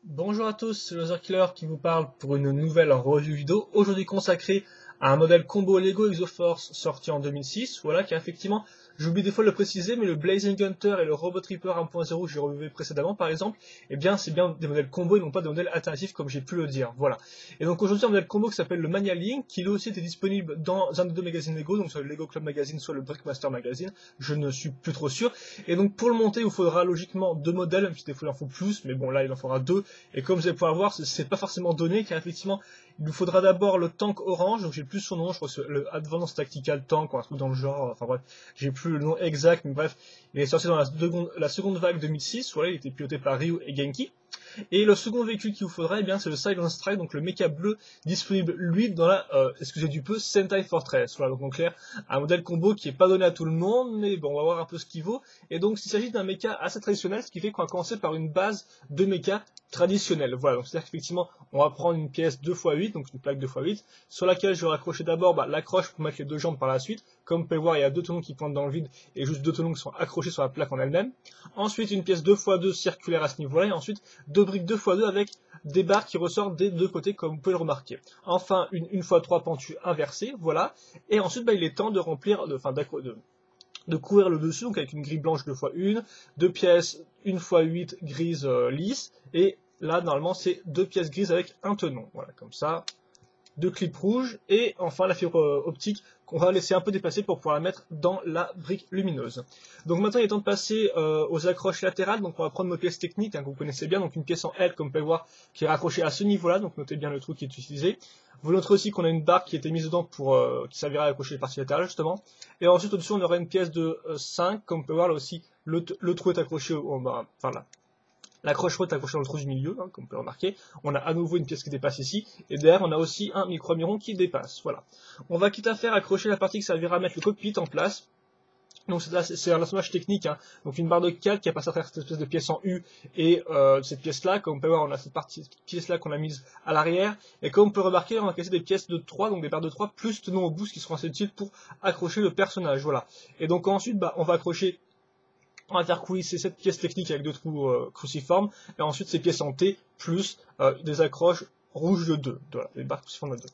Bonjour à tous, c'est Loser Killer qui vous parle pour une nouvelle review vidéo, aujourd'hui consacrée à un modèle combo Lego Exoforce sorti en 2006, voilà, qui a effectivement, j'oublie des fois de le préciser, mais le Blazing Hunter et le Robot Reaper 1.0 que j'ai revu précédemment par exemple, eh bien c'est bien des modèles combo et non pas des modèles alternatifs comme j'ai pu le dire, voilà. Et donc aujourd'hui un modèle combo qui s'appelle le Mania Link, qui lui aussi était disponible dans un des deux magazines Lego, donc soit le Lego Club Magazine, soit le Brickmaster Magazine, je ne suis plus trop sûr. Et donc pour le monter, il vous faudra logiquement deux modèles, même si des fois il en faut plus, mais bon là il en faudra deux. Et comme vous allez pouvoir voir, c'est pas forcément donné, car effectivement, il nous faudra d'abord le tank orange, donc j'ai plus son nom, je crois que c'est le Advanced Tactical Tank, ou un truc dans le genre, enfin bref, j'ai plus le nom exact, mais bref, il est sorti dans la seconde vague 2006, voilà, il était piloté par Ryu et Genki. Et le second véhicule qu'il vous faudra, eh bien, c'est le Silent Strike, donc le mecha bleu disponible, lui, dans la, excusez du peu, Sentai Fortress. Voilà, donc en clair, un modèle combo qui est pas donné à tout le monde, mais bon, on va voir un peu ce qu'il vaut. Et donc, il s'agit d'un mecha assez traditionnel, ce qui fait qu'on va commencer par une base de mecha traditionnelle. Voilà, donc c'est-à-dire qu'effectivement, on va prendre une pièce 2x8, donc une plaque 2x8, sur laquelle je vais raccrocher d'abord l'accroche pour mettre les deux jambes par la suite. Comme vous pouvez voir, il y a deux tenons qui pointent dans le vide et juste deux tenons qui sont accrochés sur la plaque en elle-même. Ensuite, une pièce 2x2 circulaire à ce niveau-là, et ensuite, deux briques 2x2 avec des barres qui ressortent des deux côtés, comme vous pouvez le remarquer. Enfin, une 1x3 pentue inversée, voilà. Et ensuite, il est temps de remplir, de couvrir le dessus, donc avec une grille blanche 2x1, deux pièces 1x8 grises lisses, et là, normalement, c'est deux pièces grises avec un tenon. Voilà, comme ça. Deux clips rouges, et enfin la fibre optique qu'on va laisser un peu dépasser pour pouvoir la mettre dans la brique lumineuse. Donc maintenant il est temps de passer aux accroches latérales, donc on va prendre nos pièces techniques, hein, que vous connaissez bien, donc une pièce en L comme vous pouvez voir qui est raccrochée à ce niveau là, donc notez bien le trou qui est utilisé. Vous noterez aussi qu'on a une barre qui a été mise dedans pour qui servira à accrocher les parties latérales justement. Et ensuite au-dessus on aura une pièce de 5, comme vous pouvez voir là aussi le trou est accroché enfin là. L'accroche-route est accrochée dans le trou du milieu, hein, comme vous pouvez remarquer. On a à nouveau une pièce qui dépasse ici. Et derrière, on a aussi un micro-miron qui dépasse. Voilà. On va quitte à faire accrocher la partie qui servira à mettre le cockpit en place. Donc c'est un assemblage technique, hein. Donc une barre de 4 qui a passé à travers cette espèce de pièce en U et cette pièce-là, comme vous pouvez voir, on a cette pièce-là qu'on a mise à l'arrière. Et comme on peut remarquer, on a cassé des pièces de 3, donc des barres de 3, plus tenons au bout, ce qui seront assez utiles pour accrocher le personnage. Voilà. Et donc ensuite, on va accrocher. On va faire coulisser cette pièce technique avec deux trous cruciformes, et ensuite ces pièces en T, plus des accroches rouges de 2, voilà, des barres cruciformes de 2.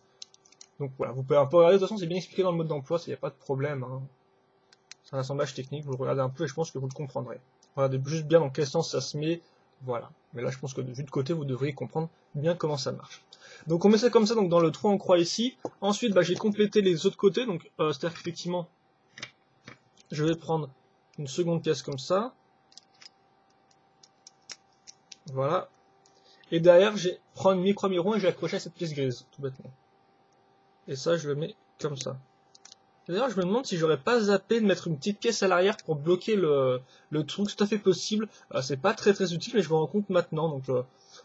Donc voilà, vous pouvez un peu regarder, de toute façon c'est bien expliqué dans le mode d'emploi, il n'y a pas de problème. Hein. C'est un assemblage technique, vous le regardez un peu et je pense que vous le comprendrez. Regardez juste bien dans quel sens ça se met, voilà. Mais là je pense que de vue de côté, vous devriez comprendre bien comment ça marche. Donc on met ça comme ça donc dans le trou en croix ici. Ensuite j'ai complété les autres côtés, donc c'est-à-dire qu'effectivement, je vais prendre une seconde pièce comme ça. Voilà. Et derrière, je prends une micro-miron et je vais accrocher à cette pièce grise, tout bêtement. Et ça, je le mets comme ça. D'ailleurs, je me demande si j'aurais pas zappé de mettre une petite pièce à l'arrière pour bloquer le truc, c'est tout à fait possible. C'est pas très utile, mais je me rends compte maintenant. Donc,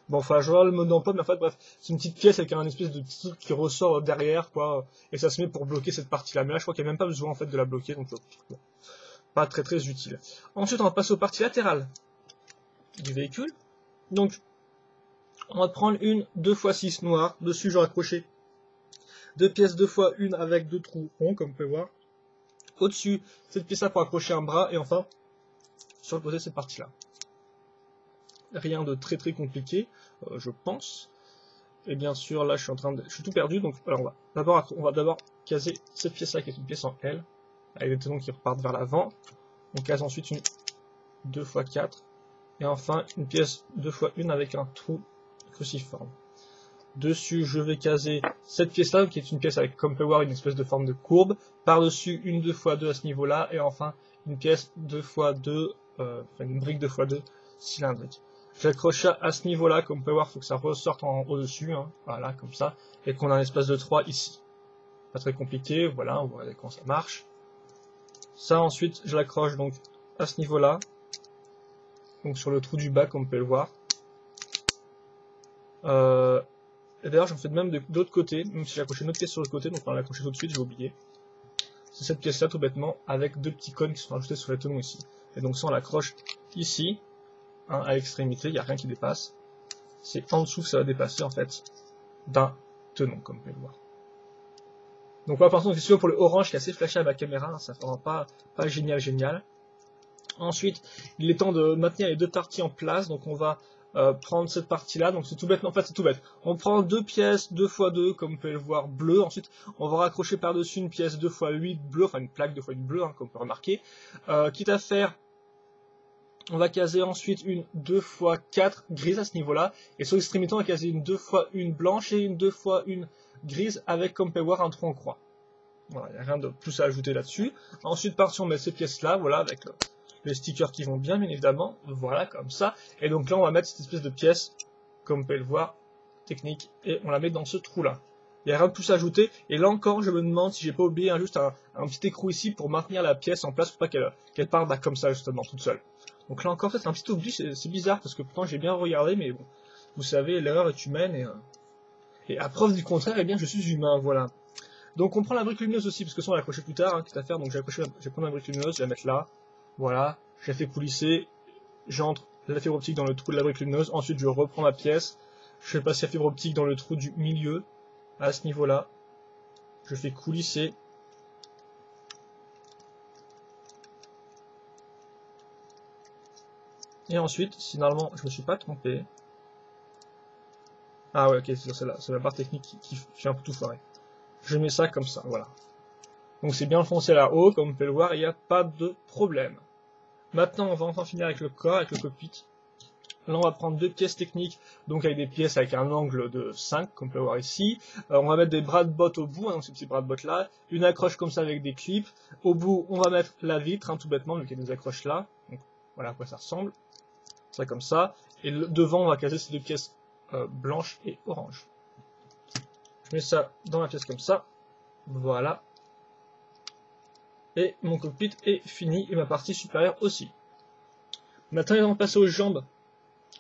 bon, enfin, je vois le mode d'emploi, mais en fait, bref, c'est une petite pièce avec un espèce de petit truc qui ressort derrière, quoi. Et ça se met pour bloquer cette partie-là. Mais là, je crois qu'il n'y a même pas besoin, en fait, de la bloquer, donc, bon, pas très utile. Ensuite, on va passer aux parties latérales du véhicule. Donc, on va prendre une 2x6 noire. Dessus, je vais accrocher deux pièces 2x1 avec deux trous ronds, comme vous pouvez voir. Au-dessus, cette pièce-là pour accrocher un bras. Et enfin, sur le côté, cette partie-là. Rien de très compliqué, je pense. Et bien sûr, là, je suis tout perdu. Donc, alors, on va d'abord caser cette pièce-là, qui est une pièce en L, avec des tenons qui repartent vers l'avant. On case ensuite une 2x4. Et enfin, une pièce 2x1 avec un trou cruciforme. Dessus, je vais caser cette pièce-là, qui est une pièce avec, comme vous pouvez voir, une espèce de forme de courbe. Par-dessus, une 2x2 à ce niveau-là. Et enfin, une pièce 2x2, une brique 2x2 cylindrique. J'accroche ça à ce niveau-là, comme vous pouvez voir, il faut que ça ressorte en au-dessus. Hein, voilà, comme ça. Et qu'on a un espace de 3 ici. Pas très compliqué, voilà, on va regarder comment ça marche. Ça, ensuite, je l'accroche donc à ce niveau-là. Donc sur le trou du bas, comme vous pouvez le voir. Et d'ailleurs, j'en fais de même de l'autre côté, même si j'ai accroché une autre pièce sur le côté, donc on va l'accrocher tout de suite, j'ai oublié. C'est cette pièce-là, tout bêtement, avec deux petits cônes qui sont ajoutés sur les tenons ici. Et donc ça, on l'accroche ici, hein, à l'extrémité, il n'y a rien qui dépasse. C'est en dessous que ça va dépasser, en fait, d'un tenon, comme vous pouvez le voir. Donc là, par contre, c'est sûr pour le orange qui est assez flashé à ma caméra, hein, ça fera pas génial. Ensuite, il est temps de maintenir les deux parties en place, donc on va prendre cette partie-là. Donc c'est tout bête, en fait c'est tout bête. On prend deux pièces 2x2, comme vous pouvez le voir, bleu. Ensuite, on va raccrocher par-dessus une pièce 2x8 bleu, enfin une plaque 2x8 bleu, hein, comme on peut remarquer. Quitte à faire, on va caser ensuite une 2x4 grise à ce niveau-là. Et sur l'extrémité, on va caser une 2x1 blanche et une 2x1 grise avec, comme vous pouvez voir, un trou en croix. Voilà, il n'y a rien de plus à ajouter là-dessus. Ensuite, on met ces pièces-là, voilà, avec les stickers qui vont bien évidemment, voilà, comme ça. Et donc là, on va mettre cette espèce de pièce, comme vous pouvez le voir, technique, et on la met dans ce trou-là. Il n'y a rien de plus à ajouter. Et là encore, je me demande si j'ai pas oublié juste un petit écrou ici pour maintenir la pièce en place, pour pas qu'elle parte bah, comme ça, justement, toute seule. Donc là encore, c'est un petit oubli, c'est bizarre, parce que pourtant j'ai bien regardé, mais bon, vous savez, l'erreur est humaine, et à preuve du contraire, eh bien, je suis humain, voilà. Donc on prend la brique lumineuse aussi, parce que ça on va l'accrocher plus tard, hein, quitte à faire, donc je vais prendre la brique lumineuse, je vais la mettre là, voilà, je la fais coulisser, j'entre la fibre optique dans le trou de la brique lumineuse, ensuite je reprends ma pièce, je fais passer la fibre optique dans le trou du milieu, à ce niveau-là, je fais coulisser, et ensuite, si normalement je me suis pas trompé, ah ouais ok, c'est la barre technique qui fait un peu tout foirer. Je mets ça comme ça, voilà. Donc c'est bien foncé là-haut, comme vous pouvez le voir, il n'y a pas de problème. Maintenant, on va enfin finir avec le corps, avec le cockpit. Là, on va prendre deux pièces techniques, donc avec des pièces avec un angle de 5, comme on peut le voir ici. On va mettre des bras de botte au bout, hein, donc ces petits bras de botte là. Une accroche comme ça avec des clips. Au bout, on va mettre la vitre, hein, tout bêtement, donc il y a des accroches là. Donc voilà à quoi ça ressemble. Ça comme ça. Et devant, on va caser ces deux pièces blanches et orange. Je mets ça dans la pièce comme ça. Voilà. Et mon cockpit est fini, et ma partie supérieure aussi. Maintenant, on va passer aux jambes.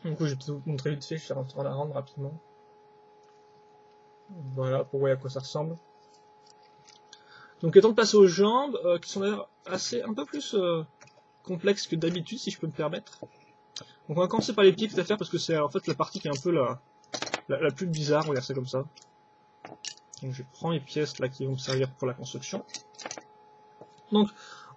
Du coup, je vais vous montrer vite fait, je vais faire un la rendre rapidement. Voilà, pour voir à quoi ça ressemble. Donc, étant de passer aux jambes, qui sont d'ailleurs un peu plus complexes que d'habitude, si je peux me permettre. Donc, on va commencer par les pieds, tout à fait, parce que c'est en fait la partie qui est un peu la plus bizarre, on va dire ça comme ça. Donc, je prends les pièces là qui vont me servir pour la construction. Donc,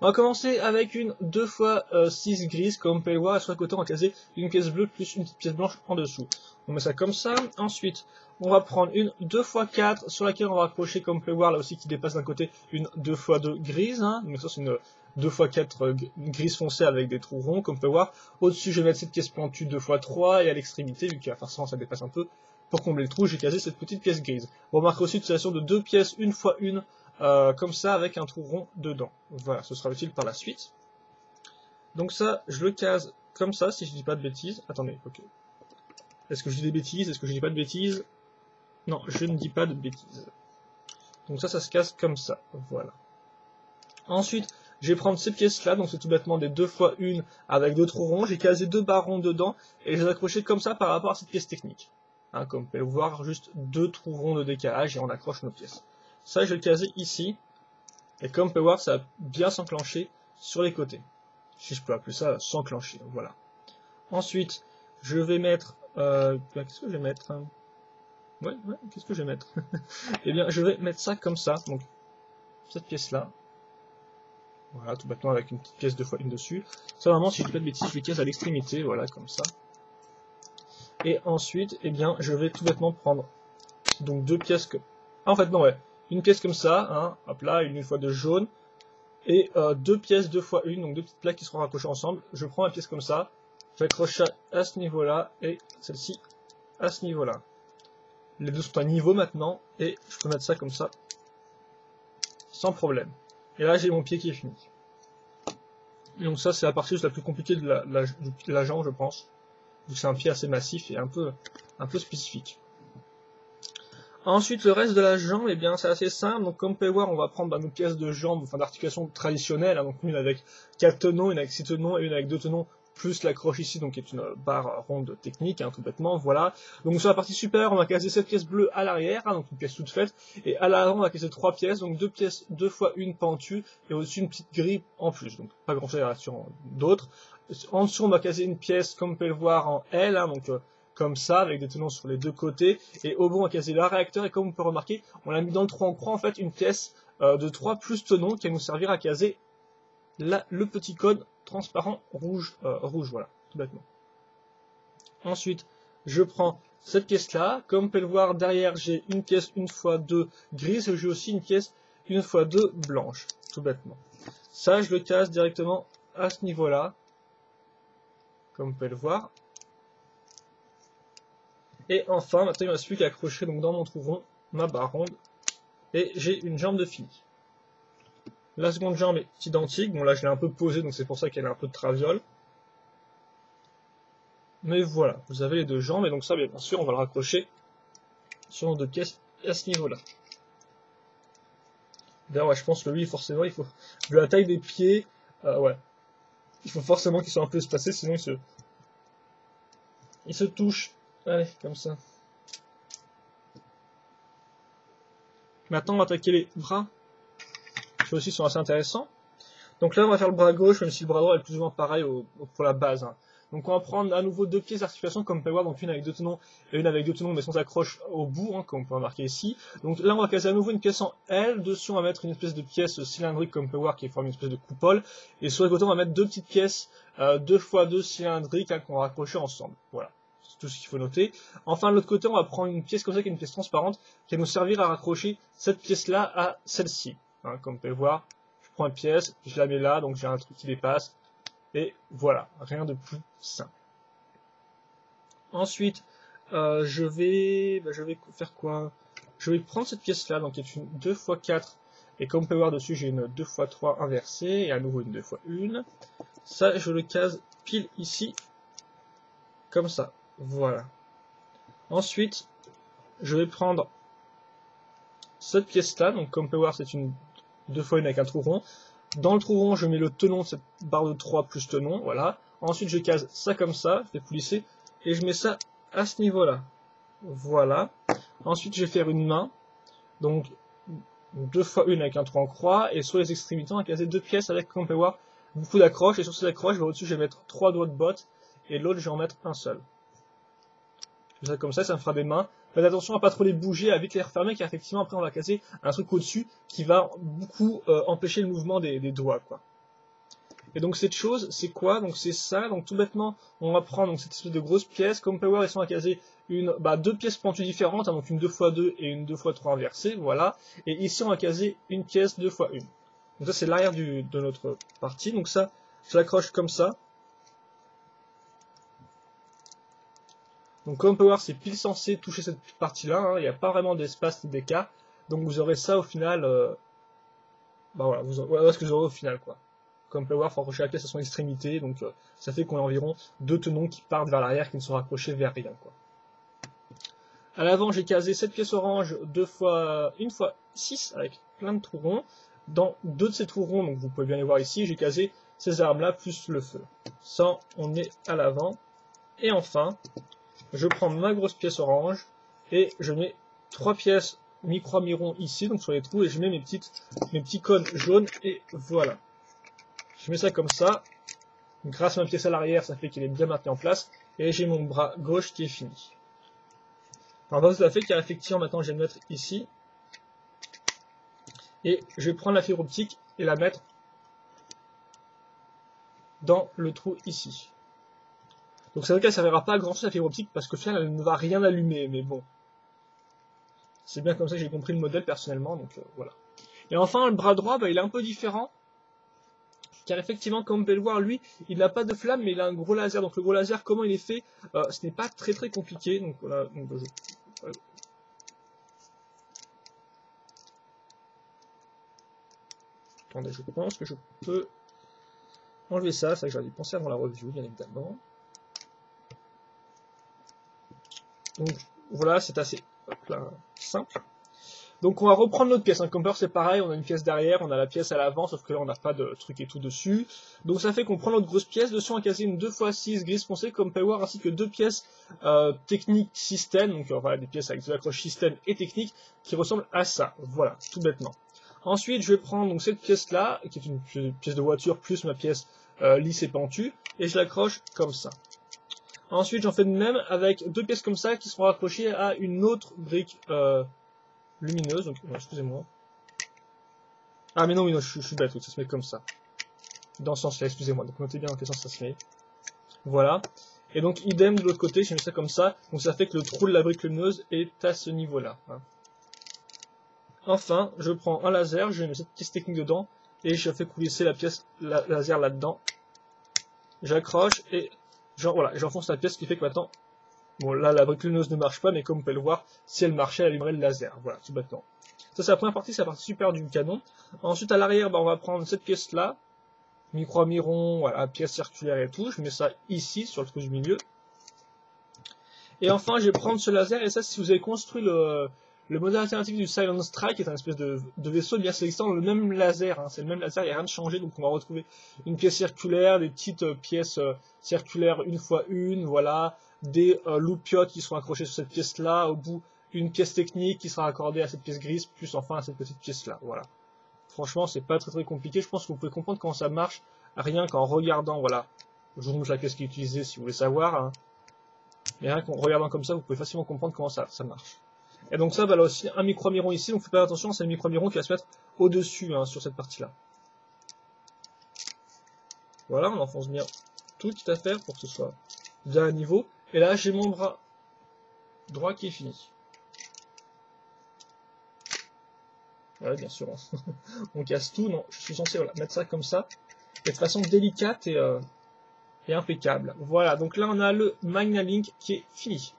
on va commencer avec une 2x6 grise, comme vous pouvez le voir, et sur le côté on va caser une pièce bleue plus une petite pièce blanche en dessous. On met ça comme ça. Ensuite, on va prendre une 2x4 sur laquelle on va accrocher, comme vous pouvez le voir, là aussi qui dépasse d'un côté, une 2x2 grise. Hein. Donc ça c'est une 2x4 grise foncée avec des trous ronds, comme vous pouvez voir. Au-dessus, je vais mettre cette pièce pointue 2x3, et à l'extrémité, vu que forcément ça dépasse un peu, pour combler le trou, j'ai casé cette petite pièce grise. On remarque aussi l'utilisation de deux pièces 1x1, comme ça avec un trou rond dedans. Voilà, ce sera utile par la suite. Donc ça, je le case comme ça, si je dis pas de bêtises. Attendez, ok. Est-ce que je dis des bêtises? Est-ce que je dis pas de bêtises? Non, je ne dis pas de bêtises. Donc ça se casse comme ça. Voilà. Ensuite, je vais prendre ces pièces-là, donc c'est tout bêtement des 2x1 avec deux trous ronds. J'ai casé deux barons dedans et je les ai accrochés comme ça par rapport à cette pièce technique. Hein, comme vous pouvez le voir, juste deux trous ronds de décalage et on accroche nos pièces. Ça, je vais le caser ici. Et comme vous pouvez voir, ça va bien s'enclencher sur les côtés. Si je peux appeler ça s'enclencher, voilà. Ensuite, je vais mettre... qu'est-ce que je vais mettre? Ouais, qu'est-ce que je vais mettre? Eh bien, je vais mettre ça comme ça. Donc, cette pièce-là. Voilà, tout bêtement avec une petite pièce 2x1 dessus. Ça, vraiment, si je dis pas de bêtises, je le case à l'extrémité, voilà, comme ça. Et ensuite, eh bien, je vais tout bêtement prendre donc deux pièces que... Ah, en fait, non, ouais. Une pièce comme ça, hein, hop là, une fois de jaune, et deux pièces 2x1, donc deux petites plaques qui seront raccrochées ensemble. Je prends ma pièce comme ça, j'accroche à ce niveau-là, et celle-ci à ce niveau-là. Les deux sont à niveau maintenant, et je peux mettre ça comme ça, sans problème. Et là, j'ai mon pied qui est fini. Et donc ça, c'est la partie la plus compliquée de la jambe, je pense. C'est un pied assez massif et un peu spécifique. Ensuite, le reste de la jambe, eh bien, c'est assez simple. Donc, comme vous pouvez voir, on va prendre nos pièces de jambe, enfin d'articulation traditionnelle, hein, donc une avec 4 tenons, une avec 6 tenons et une avec 2 tenons, plus l'accroche ici, donc qui est une barre ronde technique, hein, tout bêtement, voilà. Donc sur la partie supérieure, on va caser cette pièce bleue à l'arrière, hein, donc une pièce toute faite, et à l'avant, on va caser 3 pièces, donc 2 pièces 2x1 pentues, et au-dessus une petite grille en plus, donc pas grand chose à sur d'autres. En dessous, on va caser une pièce, comme vous pouvez le voir, en L, hein, donc comme ça, avec des tenons sur les deux côtés, et au bout on a casé le réacteur, et comme on peut remarquer, on a mis dans le trou en croix en fait une pièce de 3 plus tenons qui va nous servir à caser le petit cône transparent rouge, voilà, tout bêtement. Ensuite, je prends cette pièce-là. Comme vous pouvez le voir, derrière, j'ai une pièce 1x2 grise et j'ai aussi une pièce 1x2 blanche, tout bêtement. Ça, je le casse directement à ce niveau-là, comme vous pouvez le voir. Et enfin, maintenant, il ne me reste plus qu'à accrocher donc, dans mon trou rond ma barre ronde. Et j'ai une jambe de fini. La seconde jambe est identique. Bon, là, je l'ai un peu posée, donc c'est pour ça qu'elle a un peu de traviole. Mais voilà, vous avez les deux jambes, et donc ça, bien sûr, on va le raccrocher sur nos deux pièces à ce niveau-là. D'ailleurs, ouais, je pense que lui, forcément, il faut, vu la taille des pieds, ouais, il faut forcément qu'il soit un peu espacé, sinon il se touche. Allez, comme ça. Maintenant, on va attaquer les bras. Ceux-ci sont assez intéressants. Donc là, on va faire le bras gauche, même si le bras droit est plus ou moins pareil pour la base. Hein. Donc on va prendre à nouveau deux pièces d'articulation, comme vous pouvez voir, donc une avec deux tenons et une avec deux tenons, mais sans accroche au bout, hein, comme on peut remarquer ici. Donc là, on va caser à nouveau une pièce en L. Dessus, on va mettre une espèce de pièce cylindrique, comme vous pouvez voir, qui forme une espèce de coupole. Et sur le côté, on va mettre deux petites pièces 2x2 cylindriques hein, qu'on va raccrocher ensemble. Voilà. C'est tout ce qu'il faut noter. Enfin, de l'autre côté, on va prendre une pièce comme ça, qui est une pièce transparente, qui va nous servir à raccrocher cette pièce-là à celle-ci. Hein, comme vous pouvez le voir. Je prends une pièce, je la mets là, donc j'ai un truc qui dépasse, et voilà, rien de plus simple. Ensuite, je vais faire quoi? Je vais prendre cette pièce-là, donc qui est une 2x4, et comme vous pouvez voir dessus, j'ai une 2x3 inversée, et à nouveau une 2x1. Ça, je le case pile ici, comme ça, voilà. Ensuite, je vais prendre cette pièce-là, donc comme vous pouvez voir, c'est une 2x1 avec un trou rond. Dans le trou rond, je mets le tenon de cette barre de 3 plus tenon, voilà. Ensuite, je case ça comme ça, je fais poulisser, et je mets ça à ce niveau-là. Voilà. Ensuite, je vais faire une main, donc 2x1 avec un trou en croix, et sur les extrémités, on va caser deux pièces avec, comme on peut voir, beaucoup d'accroches, et sur ces accroches, au-dessus, je vais mettre 3 doigts de botte, et l'autre, je vais en mettre un seul. Je fais ça comme ça me fera des mains. Faites attention à pas trop les bouger avec les refermer, car effectivement après on va caser un truc au-dessus qui va beaucoup empêcher le mouvement des doigts, quoi. Et donc cette chose, c'est quoi? Donc c'est ça. Donc tout bêtement, on va prendre donc, cette espèce de grosse pièce. Comme vous pouvez voir, ils sont à caser deux pièces pentues différentes, hein, donc une 2x2 et une 2x3 inversée, voilà. Et ici on va caser une pièce 2x1. Donc ça c'est l'arrière de notre partie. Donc ça, je l'accroche comme ça. Donc comme on peut voir, c'est pile censé toucher cette partie-là, hein, il n'y a pas vraiment d'espace ni d'écart. Donc vous aurez ça au final, voilà, voilà ce que vous aurez au final, quoi. Comme on peut voir, il faut accrocher la pièce à son extrémité, donc ça fait qu'on a environ deux tenons qui partent vers l'arrière, qui ne sont raccrochés vers rien, quoi. À l'avant, j'ai casé cette pièce orange 1x6 avec plein de trous ronds. Dans deux de ces trous ronds, donc vous pouvez bien les voir ici, j'ai casé ces armes-là plus le feu. Ça, on est à l'avant. Et enfin, je prends ma grosse pièce orange et je mets trois pièces mi-croix mi-rond ici, donc sur les trous, et je mets mes petits cônes jaunes, et voilà. Je mets ça comme ça. Grâce à ma pièce à l'arrière, ça fait qu'elle est bien maintenue en place, et j'ai mon bras gauche qui est fini. Alors pas tout à fait, car effectivement maintenant je vais le mettre ici, et je vais prendre la fibre optique et la mettre dans le trou ici. Donc c'est vrai qu'elle ne servira pas à grand chose la fibre optique, parce qu'au final elle ne va rien allumer, mais bon. C'est bien comme ça que j'ai compris le modèle personnellement, donc voilà. Et enfin, le bras droit, il est un peu différent, car effectivement, comme vous pouvez le voir, lui, il n'a pas de flamme, mais il a un gros laser. Donc le gros laser, comment il est fait, ce n'est pas très très compliqué. Donc voilà. Donc, attendez, je pense que je peux enlever ça. C'est vrai que j'aurais dû penser avant la review, bien évidemment. Donc voilà, c'est assez simple. Donc on va reprendre notre pièce, hein. Comme c'est pareil, on a une pièce derrière, on a la pièce à l'avant, sauf que là on n'a pas de truc et tout dessus. Donc ça fait qu'on prend notre grosse pièce, dessus on a casé une 2x6 grise foncée comme power, ainsi que deux pièces techniques système, donc voilà des pièces avec de l'accroche système et technique qui ressemblent à ça, voilà, tout bêtement. Ensuite je vais prendre donc cette pièce là, qui est une pièce de voiture plus ma pièce lisse et pentue, et je l'accroche comme ça. Ensuite j'en fais de même avec deux pièces comme ça qui seront raccrochées à une autre brique lumineuse, donc excusez-moi. Ah mais non, oui, non, je suis bête, oui, ça se met comme ça. Dans ce sens-là, excusez-moi, donc notez bien dans quel sens ça se met. Voilà. Et donc idem de l'autre côté, j'ai mis ça comme ça, donc ça fait que le trou de la brique lumineuse est à ce niveau-là. Hein. Enfin, je prends un laser, je mets cette pièce technique dedans, et je fais coulisser la pièce laser là-dedans. J'accroche, et voilà, j'enfonce la pièce, ce qui fait que maintenant, bon là la brique lumineuse ne marche pas, mais comme vous pouvez le voir, si elle marchait, elle allumerait le laser. Voilà, tout bêtement. Ça c'est la première partie, c'est la partie super du canon. Ensuite à l'arrière, on va prendre cette pièce-là, micro-miron, voilà, pièce circulaire et tout, je mets ça ici, sur le trou du milieu. Et enfin, je vais prendre ce laser, et ça, si vous avez construit le modèle alternatif du Silent Strike, qui est un espèce de vaisseau, bien c'est l'existant, le même laser, hein, c'est le même laser, il n'y a rien de changé, donc on va retrouver une pièce circulaire, des petites pièces circulaires 1x1, voilà, des loupiottes qui seront accrochées sur cette pièce-là, au bout, une pièce technique qui sera accordée à cette pièce grise, plus enfin à cette petite pièce-là, voilà. Franchement, c'est pas très compliqué. Je pense que vous pouvez comprendre comment ça marche rien qu'en regardant. Voilà, je vous montre la pièce qui est utilisée si vous voulez savoir. Hein. Mais rien qu'en regardant comme ça, vous pouvez facilement comprendre comment ça marche. Et donc ça, bah là aussi, un micro-miron ici. Donc faites pas attention, c'est le micro-miron qui va se mettre au-dessus hein, sur cette partie-là. Voilà, on enfonce bien tout à faire pour que ce soit bien à niveau. Et là, j'ai mon bras droit qui est fini. Ouais, bien sûr, on casse tout. Non, je suis censé voilà, mettre ça comme ça, et de façon délicate et impeccable. Voilà, donc là on a le MagnaLink qui est fini.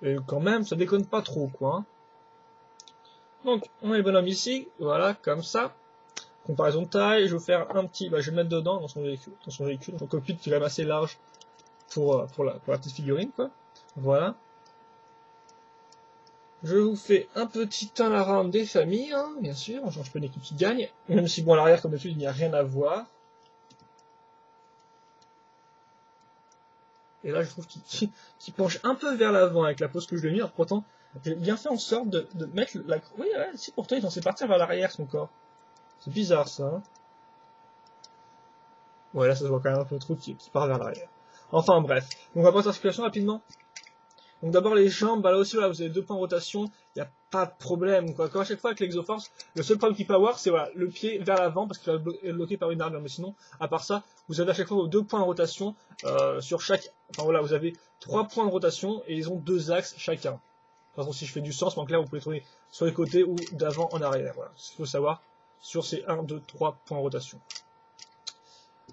Et quand même, ça déconne pas trop, quoi. Hein. Donc, on met le bonhomme ici, voilà, comme ça. Comparaison de taille, je vais faire un petit, je vais le mettre dedans, dans son véhicule, son cockpit qui est quand même assez large pour la petite figurine, quoi. Voilà. Je vous fais un petit turnaround des familles, hein, bien sûr, on change pas une équipe qui gagne, même si bon à l'arrière comme d'habitude il n'y a rien à voir. Et là je trouve qu'il penche un peu vers l'avant avec la pose que je lui ai mis, alors pourtant j'ai bien fait en sorte de mettre la... Oui, ouais, si pourtant il est censé partir vers l'arrière son corps. C'est bizarre ça. Hein. Ouais là ça se voit quand même un peu trop qui part vers l'arrière. Enfin bref, donc on va prendre l'articulation rapidement. Donc d'abord les jambes, là aussi voilà, vous avez 2 points de rotation, il n'y a pas de problème quoi. Comme à chaque fois avec l'Exoforce, le seul problème qu'il peut avoir c'est voilà, le pied vers l'avant parce qu'il va être bloqué par une armure. Mais sinon, à part ça, vous avez à chaque fois vos 2 points de rotation sur chaque... Enfin voilà, vous avez 3 points de rotation et ils ont 2 axes chacun. De toute façon si je fais du sens, donc là vous pouvez tourner sur les côtés ou d'avant en arrière. Voilà, ce qu'il faut savoir sur ces 1, 2, 3 points de rotation.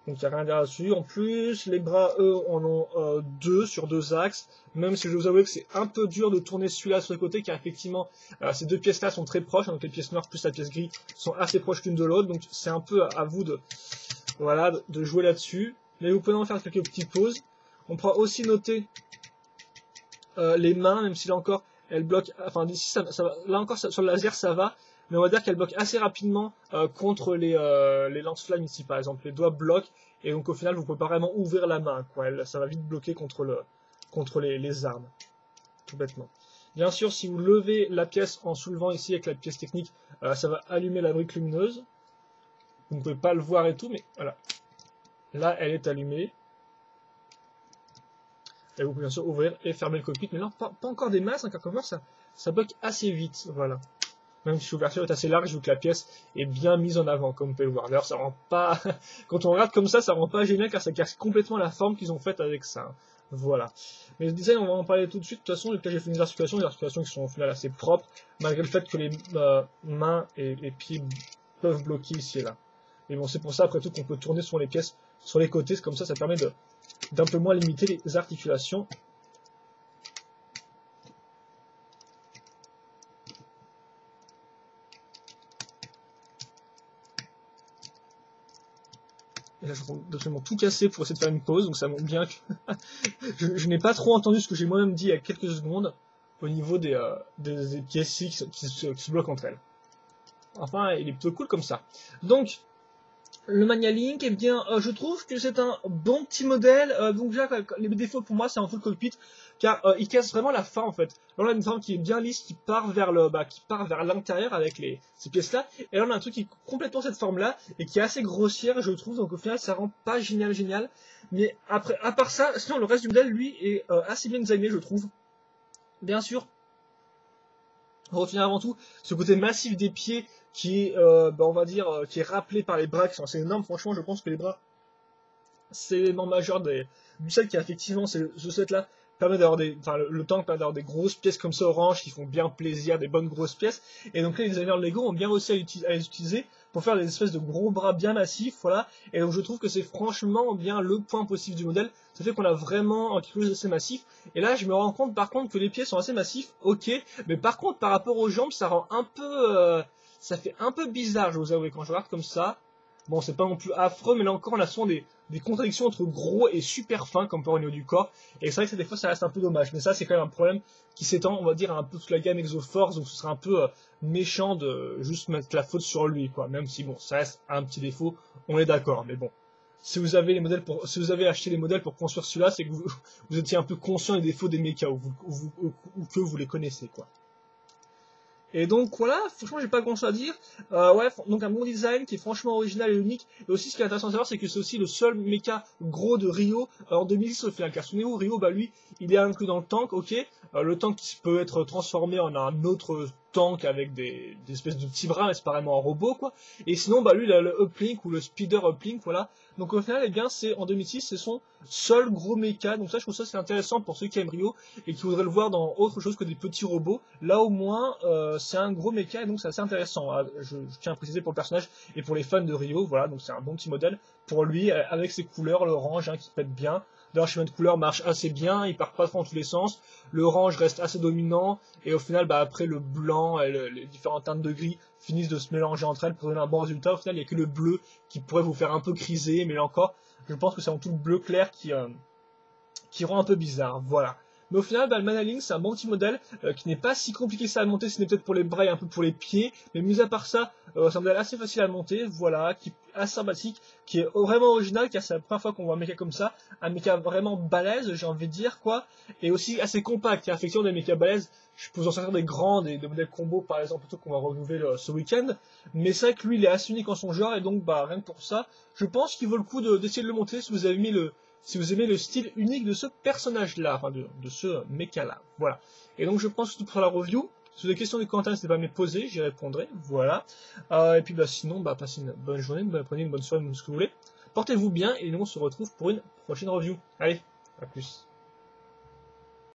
Donc il n'y a rien là-dessus. En plus, les bras, eux, en ont 2 sur 2 axes. Même si je vais vous avouer que c'est un peu dur de tourner celui-là sur le côté, car effectivement, ces 2 pièces-là sont très proches. Donc les pièces noires plus la pièce grise sont assez proches l'une de l'autre. Donc c'est un peu à vous voilà, de jouer là-dessus. Mais vous pouvez en faire quelques petites pauses. On pourra aussi noter les mains, même si là encore, elles bloquent... Enfin, d'ici, ça va, là encore, sur le laser, ça va. Mais on va dire qu'elle bloque assez rapidement contre les lance-flammes ici, par exemple. Les doigts bloquent, et donc au final, vous ne pouvez pas vraiment ouvrir la main, quoi. Ça va vite bloquer contre les armes, tout bêtement. Bien sûr, si vous levez la pièce en soulevant ici avec la pièce technique, ça va allumer la brique lumineuse. Vous ne pouvez pas le voir et tout, mais voilà. Là, elle est allumée. Et vous pouvez bien sûr ouvrir et fermer le cockpit. Mais là, pas encore des masses, hein, car comme ça bloque assez vite, voilà. Même si l'ouverture est assez large, vu que la pièce est bien mise en avant, comme vous pouvez le voir. D'ailleurs, ça rend pas... Quand on regarde comme ça rend pas génial, car ça casse complètement la forme qu'ils ont faite avec ça. Voilà. Mais le design, on va en parler tout de suite. De toute façon, là, j'ai fait des articulations qui sont au final assez propres, malgré le fait que les mains et les pieds peuvent bloquer ici et là. Mais bon, c'est pour ça, après tout, qu'on peut tourner sur les pièces, sur les côtés, comme ça permet d'un peu moins limiter les articulations. Et là, je vais absolument tout casser pour essayer de faire une pause, donc ça montre bien que je n'ai pas trop entendu ce que j'ai moi-même dit il y a quelques secondes au niveau des pièces qui se bloquent entre elles. Enfin, il est plutôt cool comme ça. Donc, le MagnaLink, eh bien, je trouve que c'est un bon petit modèle. Donc déjà, les défauts pour moi, c'est un full cockpit, car il casse vraiment la forme en fait. Là, on a une forme qui est bien lisse, qui part vers l'intérieur avec ces pièces-là. Et là, on a un truc qui est complètement cette forme-là et qui est assez grossière, je trouve. Donc au final, ça rend pas génial. Mais après, à part ça, sinon le reste du modèle, lui, est assez bien designé, je trouve. Bien sûr. On retenir avant tout ce côté massif des pieds qui est, on va dire, qui est rappelé par les bras qui sont assez énormes. Franchement, je pense que les bras, c'est l'élément majeur du set qui effectivement, ce set là permet d'avoir le tank permet d'avoir des grosses pièces comme ça orange qui font bien plaisir, des bonnes grosses pièces. Et donc là, les designers Lego ont bien réussi à les utiliser pour faire des espèces de gros bras bien massifs, voilà. Et donc je trouve que c'est franchement bien le point positif du modèle. Ça fait qu'on a vraiment quelque chose d'assez massif. Et là, je me rends compte par contre que les pieds sont assez massifs, ok. Mais par contre, par rapport aux jambes, ça rend un peu, ça fait un peu bizarre, je vous avoue, quand je regarde comme ça. Bon, c'est pas non plus affreux, mais là encore, on a souvent des contradictions entre gros et super fin, comme au niveau du corps. Et c'est vrai que des fois, ça reste un peu dommage. Mais ça, c'est quand même un problème qui s'étend, on va dire, à un peu toute la gamme Exoforce. Donc, ce serait un peu méchant de juste mettre la faute sur lui, quoi. Même si, bon, ça reste un petit défaut, on est d'accord. Mais bon, si vous avez acheté les modèles pour construire celui-là, c'est que vous étiez un peu conscient des défauts des mechas, ou que vous les connaissez, quoi. Et donc voilà, franchement j'ai pas grand chose à dire. Ouais, donc un bon design qui est franchement original et unique. Et aussi ce qui est intéressant de savoir, c'est que c'est aussi le seul mecha gros de Rio. En 2010 au final, car souvenez-vous, Rio, bah lui, il est inclus dans le tank, ok. Le tank qui peut être transformé en un autre tank avec des espèces de petits bras, mais c'est pas vraiment un robot, quoi. Et sinon, bah lui, il a le uplink ou le speeder uplink, voilà. Donc au final, eh bien, c'est en 2006, c'est son seul gros mecha. Donc ça, je trouve ça c'est intéressant pour ceux qui aiment Rio et qui voudraient le voir dans autre chose que des petits robots. Là au moins, c'est un gros mecha et donc c'est assez intéressant. Je tiens à préciser pour le personnage et pour les fans de Rio, voilà. Donc c'est un bon petit modèle pour lui avec ses couleurs, l'orange qui pète bien. D'ailleurs, le schéma de couleurs marche assez bien, il part pas trop dans tous les sens. L'orange reste assez dominant et au final, bah après le blanc et les différentes teintes de gris finissent de se mélanger entre elles pour donner un bon résultat. Au final, il n'y a que le bleu qui pourrait vous faire un peu criser, mais là encore, je pense que c'est en tout le bleu clair qui rend un peu bizarre, voilà. Mais au final, bah, le Manalink, c'est un bon petit modèle qui n'est pas si compliqué que ça à monter, ce n'est peut-être pour les bras et un peu pour les pieds, mais mis à part ça, c'est un modèle assez facile à monter, voilà, qui est assez sympathique, qui est vraiment original, car c'est la première fois qu'on voit un mecha comme ça, un mecha vraiment balèze, j'ai envie de dire, quoi, et aussi assez compact, car effectivement, des mechas balèzes, je peux vous en sortir des grands, des modèles combo, par exemple, plutôt qu'on va renouveler ce week-end, mais c'est vrai que lui, il est assez unique en son genre, et donc, bah, rien que pour ça, je pense qu'il vaut le coup d'essayer de le monter si vous avez mis si vous aimez le style unique de ce personnage-là, enfin de ce mecha-là, voilà. Et donc je pense que c'est tout pour la review. Si vous avez des questions dans les commentaires, n'hésitez pas à me les poser, j'y répondrai, voilà. Et puis bah sinon, bah passez une bonne journée, une bonne après-midi, une bonne soirée, ce que vous voulez. Portez-vous bien, et nous on se retrouve pour une prochaine review. Allez, à plus.